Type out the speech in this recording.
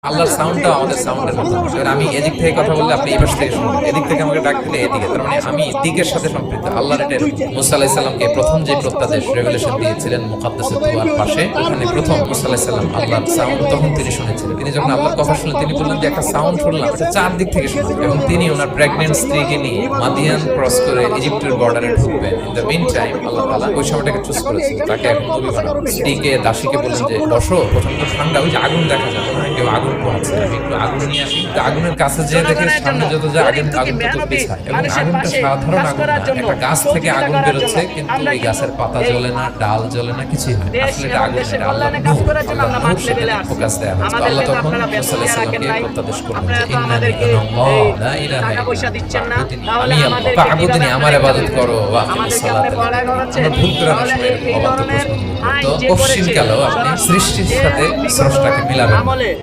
আল্লাহর সাউন্ডটা আমাদের সাউন্ডের মতো। এবার আমি এদিক থেকে কথা বললে আপনি এই পাশ থেকে শুনবেন, এদিক থেকে আমাকে ডাক দিলে এদিকে, তার মানে আমি দিকের সাথে সম্পৃক্ত। আল্লাহর এটা এরকম। মুসা আলাইহিস সালামকে প্রথম যে প্রত্যাদেশ রেগুলেশন দিয়েছিলেন মুকাদ্দাসের দুয়ার পাশে, ওখানে প্রথম মুসা আলাইহিস সালাম আল্লাহর সাউন্ড তখন তিনি শুনেছিলেন। তিনি যখন আল্লাহর কথা শুনলেন তিনি বললেন যে একটা সাউন্ড শুনলাম, এটা চারদিক থেকে শুনলাম। এবং তিনি ওনার প্রেগন্যান্ট স্ত্রীকে নিয়ে মাদিয়ান ক্রস করে ইজিপ্টের বর্ডারে ঢুকবেন। ইন দ্য মিন টাইম আল্লাহ তাআলা ওই সময়টাকে চুজ করেছেন, তাকে এখন নবী বানাবেন। স্ত্রীকে দাসীকে বললেন যে বসো, প্রথম তো ঠান্ডা, ওই যে আগুন দেখা যাবে না, কেউ আগুন পোহাচ্ছে, আমি একটু আগুন নিয়ে আসি। আগুনের কাছে যেয়ে দেখে সামনে যত যা আগুন তত পিছায়, এবং আগুনটা সাধারণ আগুন না, একটা গাছ থেকে আগুন বেরোচ্ছে, কিন্তু ওই গাছের পাতা জ্বলে না, ডাল জ্বলে না, কিছুই হয় না। আসলে এটা আগুন, এটা আল্লাহর নূর, আল্লাহর নূর, সেখানে ফোকাস দেয়া হচ্ছে। আল্লাহ তখন মুসা আলাইহিস সালামকে প্রত্যাদেশ করলেন যে ইন্নানি আনাল্লাহ লা ইলাহা ইল্লা আমি আল্লাহ ফা'বুদনি, আমার ইবাদত করো, ওয়া আকিমিস সালাতা। আমরা ভুল করে অনেক সময় এরকম অবাধ্য প্রশ্ন করি। তো কোশ্চিন কালেও আপনি সৃষ্টির সাথে স্রষ্টাকে মিলাবেন।